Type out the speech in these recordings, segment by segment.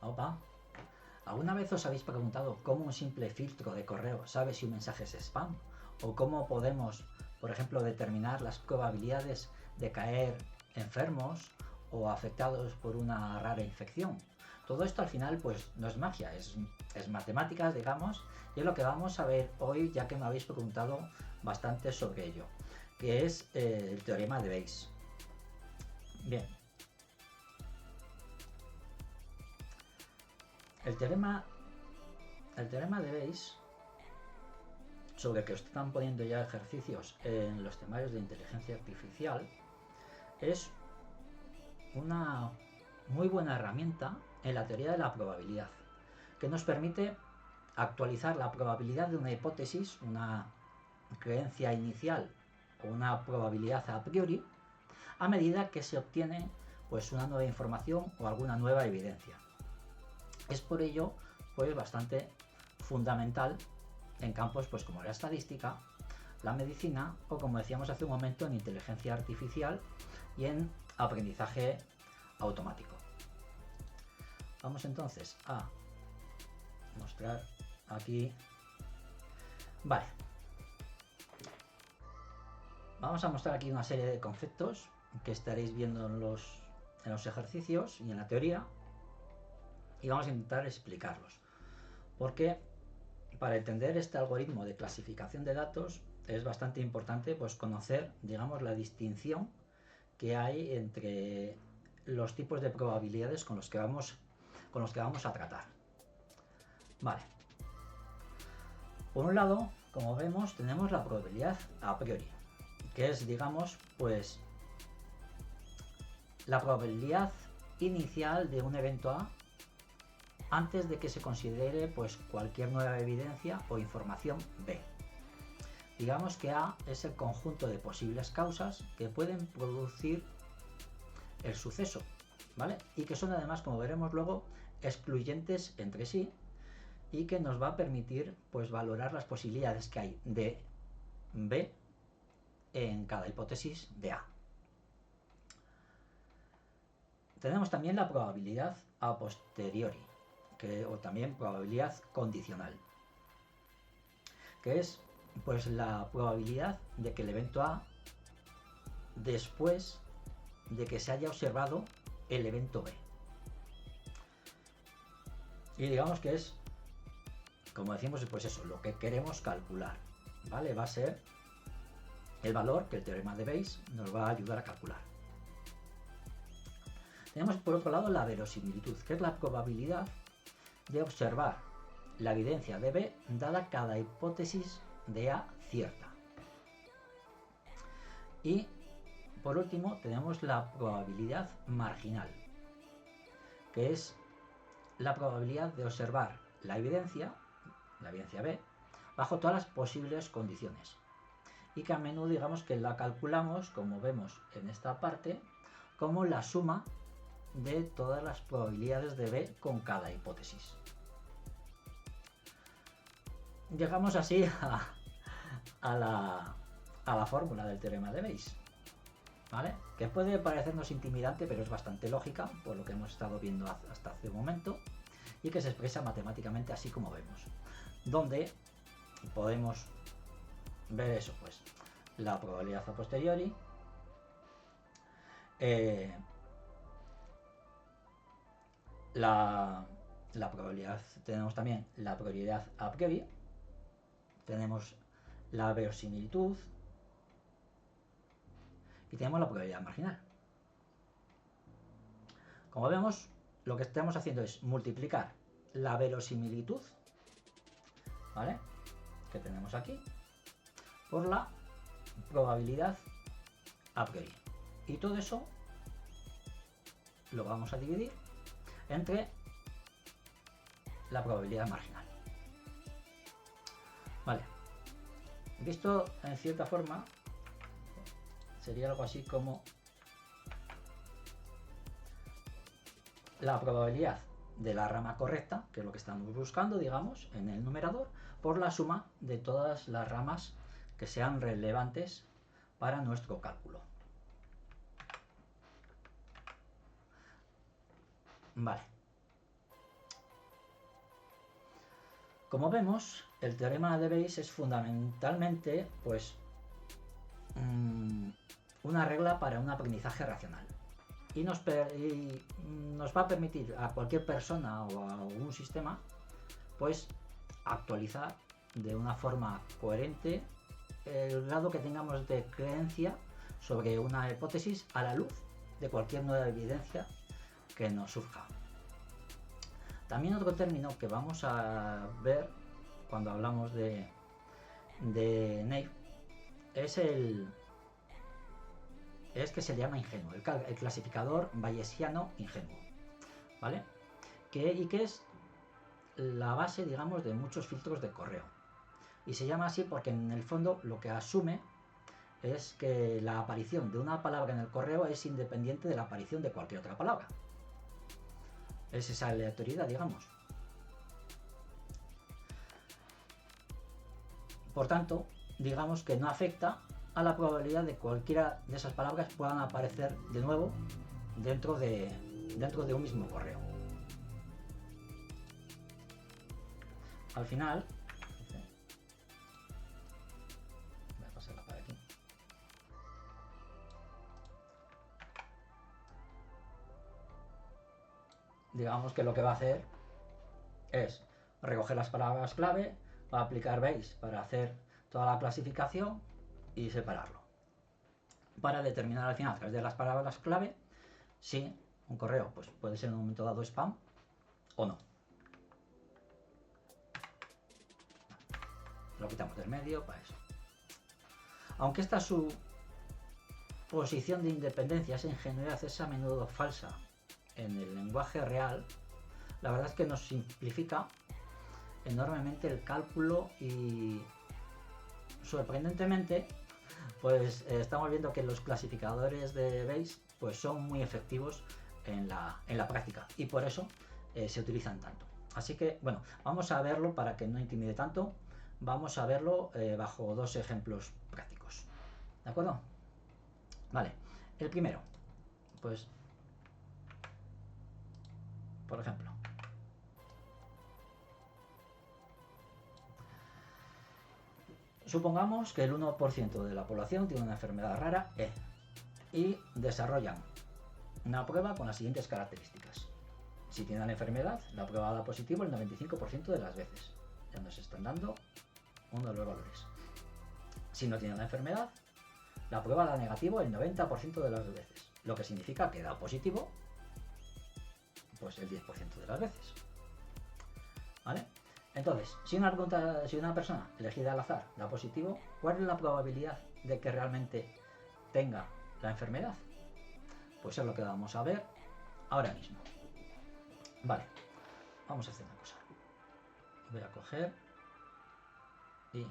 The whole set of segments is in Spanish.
Opa. ¿Alguna vez os habéis preguntado cómo un simple filtro de correo sabe si un mensaje es spam? ¿O cómo podemos, por ejemplo, determinar las probabilidades de caer enfermos o afectados por una rara infección? Todo esto al final pues no es magia, es matemáticas, digamos, y es lo que vamos a ver hoy, ya que me habéis preguntado bastante sobre ello, que es el teorema de Bayes. Bien. El teorema de Bayes, sobre el que os están poniendo ya ejercicios en los temarios de inteligencia artificial, es una muy buena herramienta en la teoría de la probabilidad, que nos permite actualizar la probabilidad de una hipótesis, una creencia inicial o una probabilidad a priori, a medida que se obtiene pues una nueva información o alguna nueva evidencia. Es por ello pues bastante fundamental en campos pues como la estadística, la medicina o, como decíamos hace un momento, en inteligencia artificial y en aprendizaje automático. Vamos entonces a mostrar aquí. Vale. Vamos a mostrar aquí una serie de conceptos que estaréis viendo en los ejercicios y en la teoría, y vamos a intentar explicarlos. Porque para entender este algoritmo de clasificación de datos es bastante importante pues conocer, digamos, la distinción que hay entre los tipos de probabilidades con los que vamos a tratar. Vale. Por un lado, como vemos, tenemos la probabilidad a priori, que es, digamos, pues la probabilidad inicial de un evento A antes de que se considere pues cualquier nueva evidencia o información B. Digamos que A es el conjunto de posibles causas que pueden producir el suceso, ¿vale? Y que son además, como veremos luego, excluyentes entre sí, y que nos va a permitir pues valorar las posibilidades que hay de B en cada hipótesis de A. Tenemos también la probabilidad a posteriori, o también probabilidad condicional, que es pues la probabilidad de que el evento A después de que se haya observado el evento B. Y digamos que es, como decimos, pues eso, lo que queremos calcular, ¿vale? Va a ser el valor que el teorema de Bayes nos va a ayudar a calcular. Tenemos por otro lado la verosimilitud, que es la probabilidad de observar la evidencia de B dada cada hipótesis de A cierta. Y por último tenemos la probabilidad marginal, que es la probabilidad de observar la evidencia B, bajo todas las posibles condiciones. Y que a menudo digamos que la calculamos, como vemos en esta parte, como la suma de todas las probabilidades de B con cada hipótesis. Llegamos así a la fórmula del teorema de Bayes, ¿vale? Que puede parecernos intimidante, pero es bastante lógica, por lo que hemos estado viendo hasta hace un momento, y que se expresa matemáticamente así como vemos, donde podemos ver eso, pues la probabilidad a posteriori, la probabilidad, tenemos también la probabilidad a priori, tenemos la verosimilitud y tenemos la probabilidad marginal. Como vemos, lo que estamos haciendo es multiplicar la verosimilitud, ¿vale?, que tenemos aquí, por la probabilidad a priori. Y todo eso lo vamos a dividir entre la probabilidad marginal. Vale. Visto en cierta forma, sería algo así como la probabilidad de la rama correcta, que es lo que estamos buscando, digamos, en el numerador, por la suma de todas las ramas que sean relevantes para nuestro cálculo. Vale. Como vemos, el teorema de Bayes es fundamentalmente, pues, una regla para un aprendizaje racional. Y nos va a permitir a cualquier persona o a un sistema, pues, actualizar de una forma coherente el grado que tengamos de creencia sobre una hipótesis a la luz de cualquier nueva evidencia que nos surja. También otro término que vamos a ver cuando hablamos de Naive es que se llama ingenuo, el clasificador bayesiano ingenuo, ¿vale? Y que es la base, digamos, de muchos filtros de correo. Y se llama así porque en el fondo lo que asume es que la aparición de una palabra en el correo es independiente de la aparición de cualquier otra palabra. Es esa aleatoriedad, digamos. Por tanto, digamos que no afecta a la probabilidad de que cualquiera de esas palabras puedan aparecer de nuevo dentro de un mismo correo. Al final, voy a pasarla para aquí. Digamos que lo que va a hacer es recoger las palabras clave, va a aplicar Bayes para hacer toda la clasificación y separarlo. Para determinar al final, a través de las palabras clave, si un correo pues, puede ser en un momento dado spam o no. Lo quitamos del medio para eso. Aunque esta su posición de independencia, esa ingenuidad es a menudo falsa en el lenguaje real, la verdad es que nos simplifica enormemente el cálculo y sorprendentemente pues estamos viendo que los clasificadores de Bayes pues son muy efectivos en la práctica y por eso se utilizan tanto. Así que bueno, vamos a verlo para que no intimide tanto, vamos a verlo bajo dos ejemplos prácticos, ¿de acuerdo? Vale, el primero, pues por ejemplo, supongamos que el 1% de la población tiene una enfermedad rara E y desarrollan una prueba con las siguientes características. Si tienen la enfermedad, la prueba da positivo el 95% de las veces. Ya nos están dando uno de los valores. Si no tienen la enfermedad, la prueba da negativo el 90% de las veces, lo que significa que da positivo pues el 10% de las veces. ¿Vale? Entonces, si una persona elegida al azar da positivo, ¿cuál es la probabilidad de que realmente tenga la enfermedad? Pues es lo que vamos a ver ahora mismo. Vale, vamos a hacer una cosa. Voy a coger y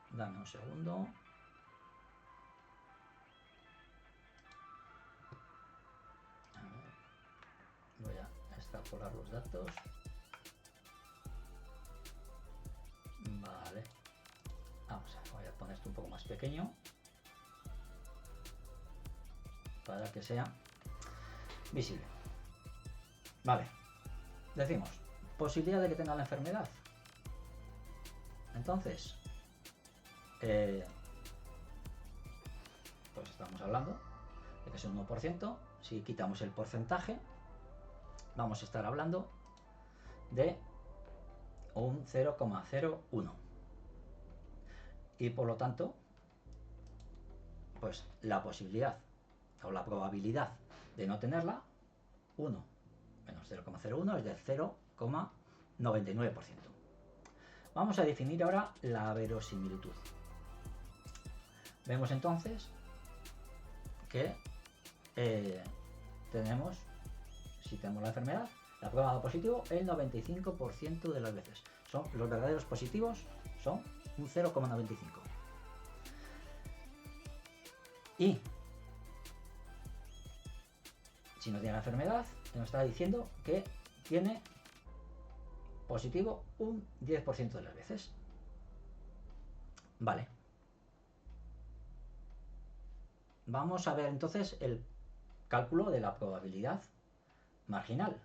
dame un segundo. A ver, voy a extrapolar los datos. Vale, vamos a ver, voy a poner esto un poco más pequeño para que sea visible. Vale, decimos posibilidad de que tenga la enfermedad. Entonces, pues estamos hablando de que es un 1%. Si quitamos el porcentaje, vamos a estar hablando de un 0,01. Y por lo tanto, pues la posibilidad o la probabilidad de no tenerla, 1 menos 0,01 es del 0,99%. Vamos a definir ahora la verosimilitud. Vemos entonces que tenemos, si tenemos la enfermedad, la prueba da positivo el 95% de las veces. Los verdaderos positivos son un 0,95. Y si no tiene la enfermedad, nos está diciendo que tiene positivo un 10% de las veces. Vale. Vamos a ver entonces el cálculo de la probabilidad marginal.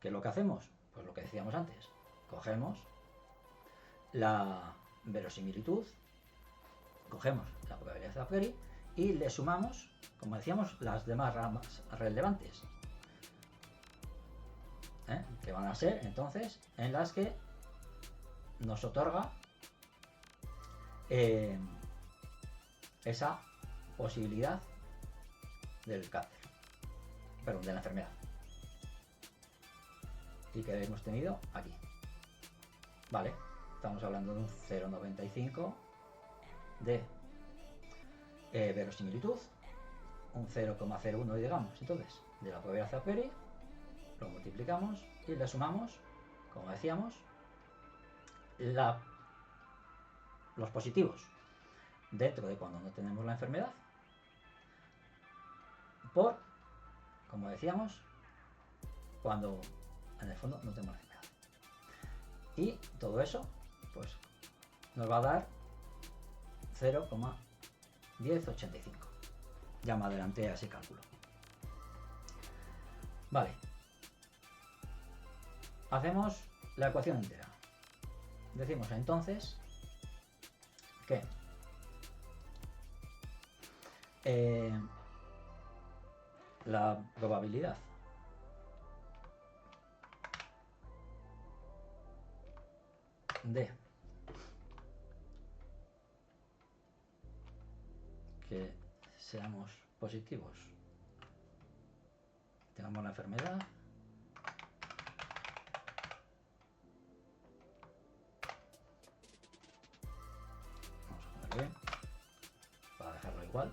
¿Qué es lo que hacemos? Pues lo que decíamos antes. Cogemos la verosimilitud, cogemos la probabilidad a priori y le sumamos, como decíamos, las demás ramas relevantes, que van a ser entonces en las que nos otorga esa posibilidad del cáncer, perdón, de la enfermedad, y que hemos tenido aquí. Vale, estamos hablando de un 0,95 de verosimilitud, un 0,01 digamos, entonces, de la probabilidad a priori, lo multiplicamos y le sumamos, como decíamos, los positivos dentro de cuando no tenemos la enfermedad por, como decíamos, cuando en el fondo no tenemos la enfermedad. Y todo eso pues nos va a dar 0,1085. Ya me adelanté a ese cálculo. Vale, hacemos la ecuación entera. Decimos entonces que la probabilidad de que seamos positivos, tengamos la enfermedad, vamos a poner bien para dejarlo igual,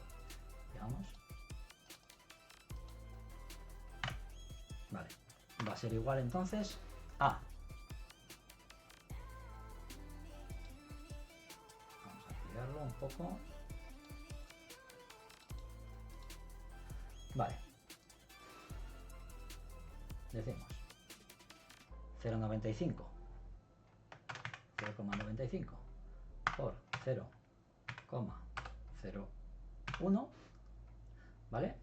digamos. Vale, va a ser igual entonces a, vamos a ampliarlo un poco. Vale, decimos 0,95 por 0,01, ¿vale?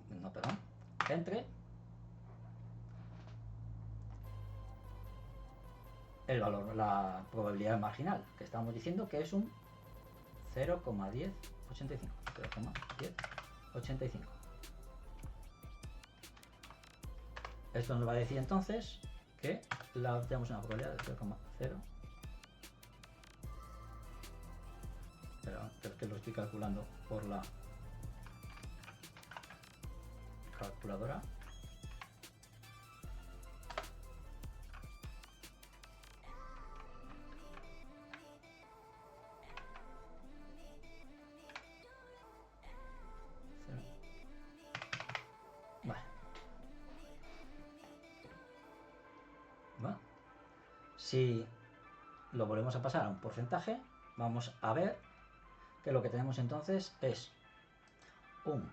No, perdón, entre el valor, la probabilidad marginal, que estamos diciendo que es un 0,1085. Esto nos va a decir entonces que tenemos una probabilidad de 0,0. Pero es que lo estoy calculando por la calculadora. Vale. Bueno, si lo volvemos a pasar a un porcentaje, vamos a ver que lo que tenemos entonces es un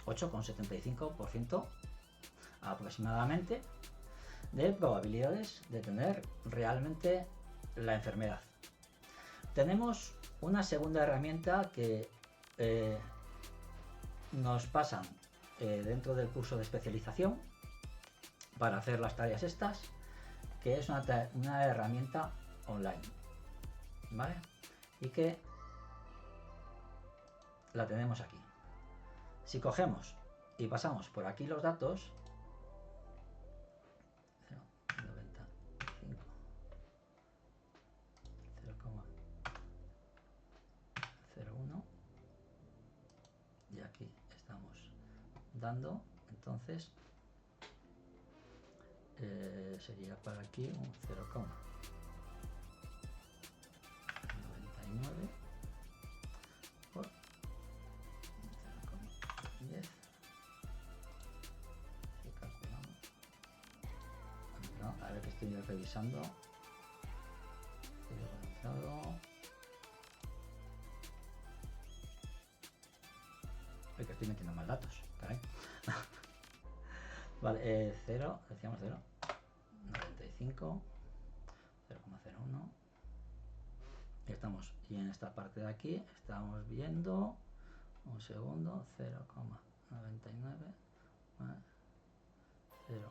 8,75% aproximadamente de probabilidades de tener realmente la enfermedad. Tenemos una segunda herramienta que nos pasan dentro del curso de especialización para hacer las tareas estas, que es una herramienta online, ¿vale? Y que la tenemos aquí. Si cogemos y pasamos por aquí los datos, 0,95, 0,01, y aquí estamos dando, entonces sería para aquí un 0,99 por 0,10. Si calculamos, no, a ver que estoy revisando. Que estoy metiendo más datos, caray. Vale, 0, decíamos 0, 95, 0,01. Estamos, y en esta parte de aquí estamos viendo, un segundo, 0,99 más 0,01.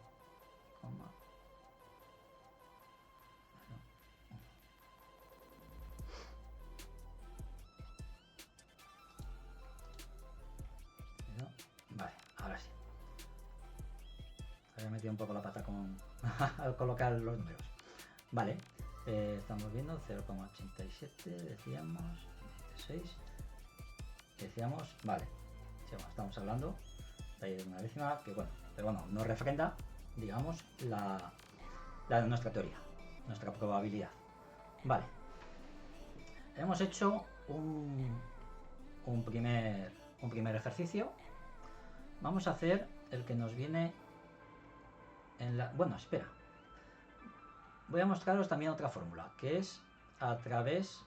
metido un poco la pata con al colocar los números. Vale, estamos viendo 0,87, decíamos, 86, decíamos, vale, sí, bueno, estamos hablando de ahí de una décima, que bueno, pero bueno, nos refrenda, digamos, nuestra teoría, nuestra probabilidad. Vale, hemos hecho un primer ejercicio. Vamos a hacer el que nos viene en la... Bueno, espera. Voy a mostraros también otra fórmula, que es a través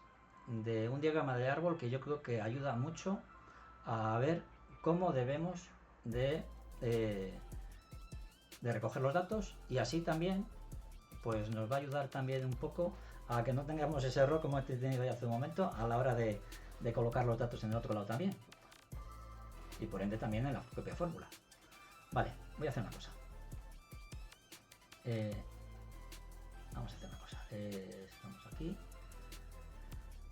de un diagrama de árbol que yo creo que ayuda mucho a ver cómo debemos de recoger los datos, y así también pues nos va a ayudar también un poco a que no tengamos ese error como he tenido ya hace un momento a la hora de colocar los datos en el otro lado también, y por ende también en la propia fórmula. Vale, voy a hacer una cosa. Vamos a hacer una cosa. Estamos aquí.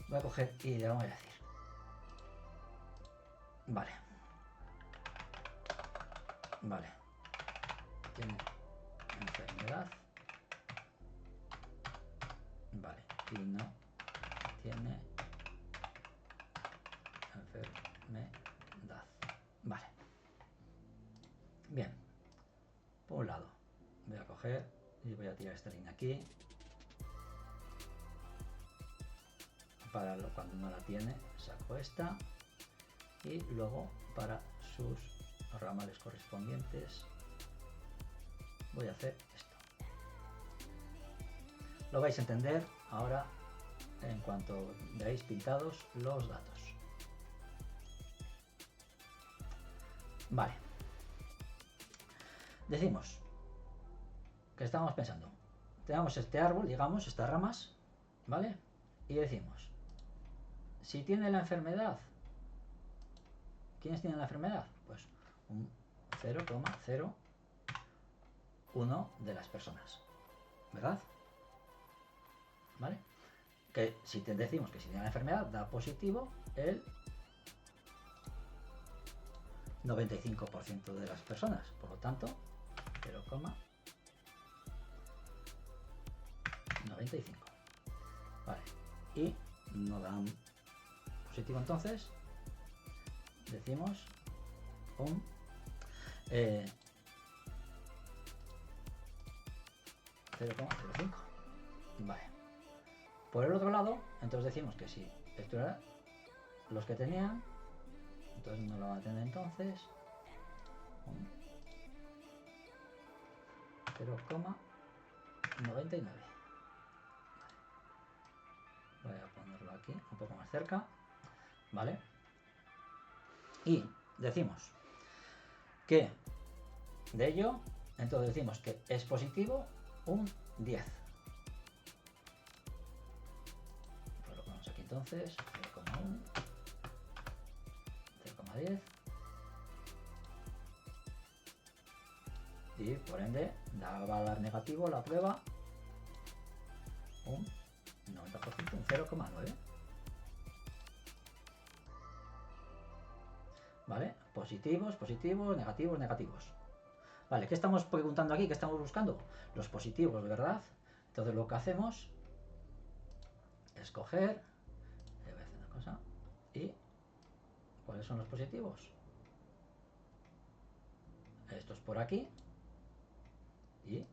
Voy a coger y le vamos a decir. Vale. Vale. Tiene enfermedad. Vale. Y no tiene enfermedad. Vale. Bien. Por un lado. Voy a coger y voy a tirar esta línea aquí. Para cuando no la tiene, saco esta. Y luego para sus ramales correspondientes voy a hacer esto. Lo vais a entender ahora en cuanto veáis pintados los datos. Vale. Decimos que estamos pensando. Tenemos este árbol, digamos, estas ramas, ¿vale? Y decimos, si tiene la enfermedad, ¿quiénes tienen la enfermedad? Pues un 0,01 de las personas, ¿verdad? ¿Vale? Que si te decimos que si tiene la enfermedad da positivo el 95% de las personas, por lo tanto 0,95. Vale, y no dan positivo, entonces decimos un 0,05. Vale. Por el otro lado, entonces decimos que si esto era los que tenían, entonces no lo van a tener, entonces un 0,99. Voy a ponerlo aquí un poco más cerca, ¿vale? Y decimos que de ello, entonces decimos que es positivo un 10. Pues lo ponemos aquí entonces, 0,1, 0,10. Y por ende va a dar negativo la prueba un 90%, un 0,9. ¿Vale? Positivos, positivos, negativos, negativos. Vale, ¿qué estamos preguntando aquí? ¿Qué estamos buscando? Los positivos, ¿verdad? Entonces lo que hacemos es coger, voy a hacer una cosa, y ¿cuáles son los positivos? Estos por aquí y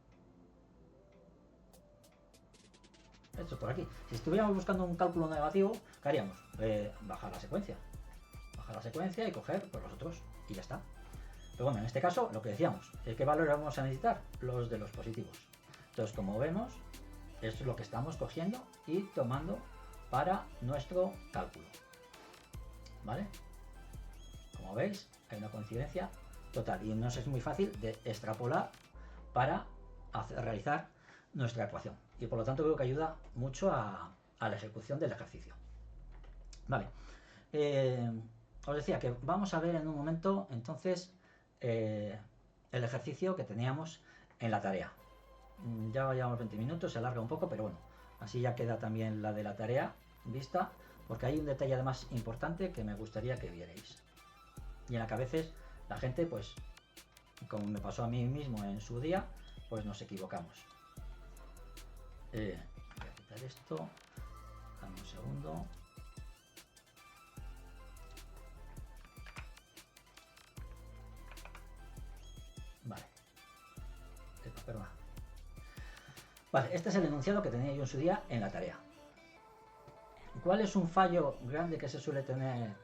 estos por aquí. Si estuviéramos buscando un cálculo negativo, ¿qué haríamos? Bajar la secuencia. Bajar la secuencia y coger pues, los otros y ya está. Pero bueno, en este caso, lo que decíamos, ¿qué valores vamos a necesitar? Los de los positivos. Entonces, como vemos, esto es lo que estamos cogiendo y tomando para nuestro cálculo. ¿Vale? Como veis, hay una coincidencia total y nos es muy fácil de extrapolar para realizar nuestra ecuación. Y por lo tanto creo que ayuda mucho a la ejecución del ejercicio. Vale. Os decía que vamos a ver en un momento, entonces, el ejercicio que teníamos en la tarea. Ya llevamos 20 minutos, se alarga un poco, pero bueno, así ya queda también la de la tarea vista, porque hay un detalle además importante que me gustaría que vierais. Y en la que a veces la gente pues como me pasó a mí mismo en su día, pues nos equivocamos. Voy a quitar esto, dame un segundo. Vale. Perdón. Vale, este es el enunciado que tenía yo en su día en la tarea. ¿Cuál es un fallo grande que se suele tener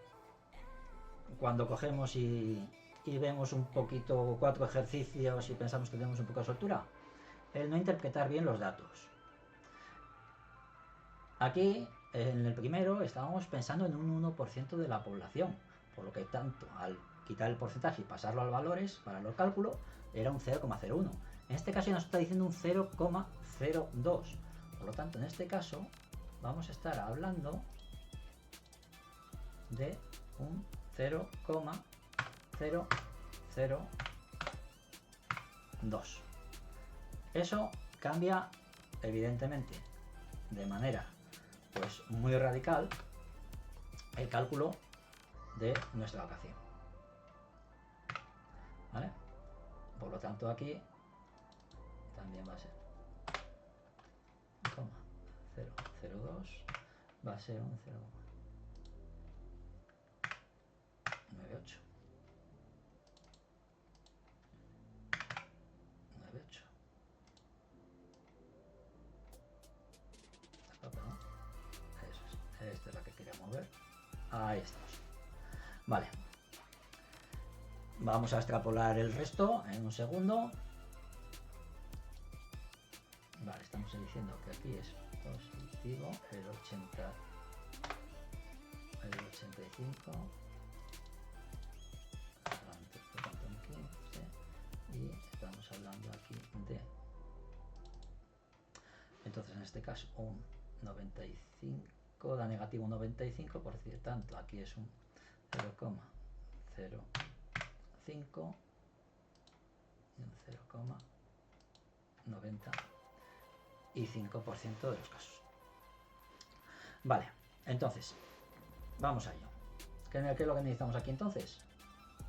cuando cogemos y vemos un poquito 4 ejercicios y pensamos que tenemos un poco de soltura? El no interpretar bien los datos. Aquí, en el primero, estábamos pensando en un 1% de la población, por lo que tanto al quitar el porcentaje y pasarlo a valores para los cálculos, era un 0,01. En este caso ya nos está diciendo un 0,02. Por lo tanto, en este caso, vamos a estar hablando de un 0,002. Eso cambia, evidentemente, de manera pues muy radical el cálculo de nuestra ecuación. ¿Vale? Por lo tanto, aquí también va a ser 0,002, va a ser un 0,98. 98. Eso es. Esta es la que quería mover. Ahí estamos. Vale. Vamos a extrapolar el resto en un segundo. Vale, estamos diciendo que aquí es positivo el 80, el 85, y estamos hablando aquí de, entonces en este caso un 95 da negativo un 95, por tanto aquí es un 0,05 y un 0,95% de los casos. Vale, entonces vamos a ello. ¿Qué es lo que necesitamos aquí entonces?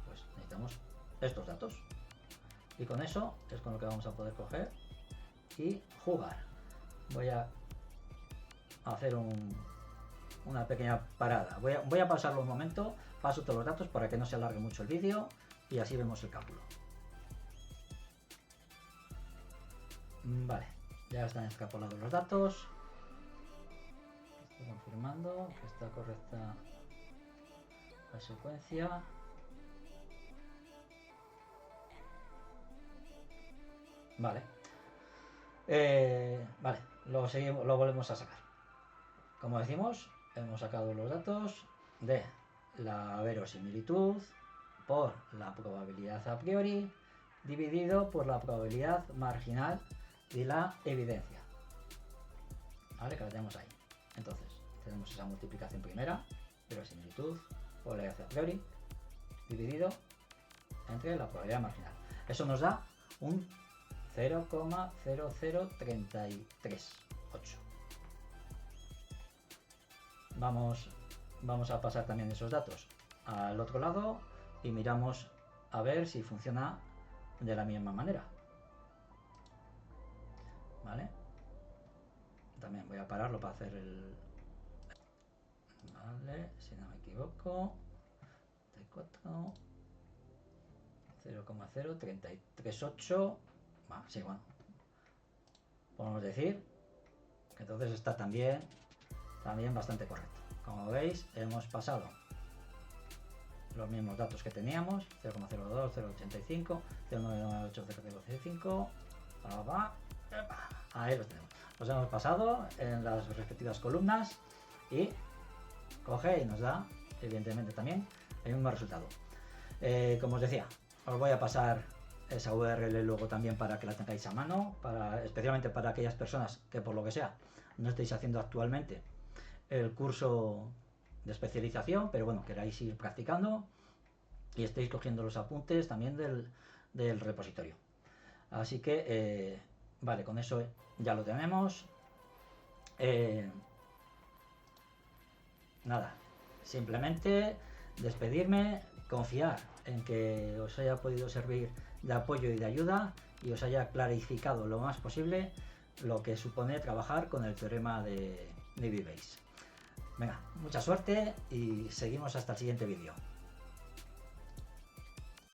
Pues necesitamos estos datos, y con eso es con lo que vamos a poder coger y jugar. Voy a hacer una pequeña parada. Voy a pasarlo un momento, paso todos los datos para que no se alargue mucho el vídeo y así vemos el cálculo. Vale, ya están extrapolados los datos. Estoy confirmando que está correcta la secuencia. Vale. Vale, lo volvemos a sacar. Como decimos, hemos sacado los datos de la verosimilitud por la probabilidad a priori dividido por la probabilidad marginal de la evidencia. Vale, que la tenemos ahí. Entonces, tenemos esa multiplicación primera, verosimilitud por la evidencia a priori dividido entre la probabilidad marginal. Eso nos da un 0,00338. Vamos a pasar también esos datos al otro lado y miramos a ver si funciona de la misma manera. ¿Vale? También voy a pararlo para hacer el... Vale, si no me equivoco. 0,0338. Sí, bueno. Podemos decir que entonces está también bastante correcto. Como veis, hemos pasado los mismos datos que teníamos: 0,02, 0,85, 0,98, 0,05. Ahí los tenemos. Los hemos pasado en las respectivas columnas y coge y nos da, evidentemente, también el mismo resultado. Como os decía, os voy a pasar esa URL luego también para que la tengáis a mano, especialmente para aquellas personas que por lo que sea no estéis haciendo actualmente el curso de especialización, pero bueno, queráis ir practicando y estéis cogiendo los apuntes también del repositorio. Así que, vale, con eso ya lo tenemos. Nada, simplemente despedirme, confiar en que os haya podido servir de apoyo y de ayuda y os haya clarificado lo más posible lo que supone trabajar con el teorema de Naive Bayes. Venga, mucha suerte y seguimos hasta el siguiente vídeo.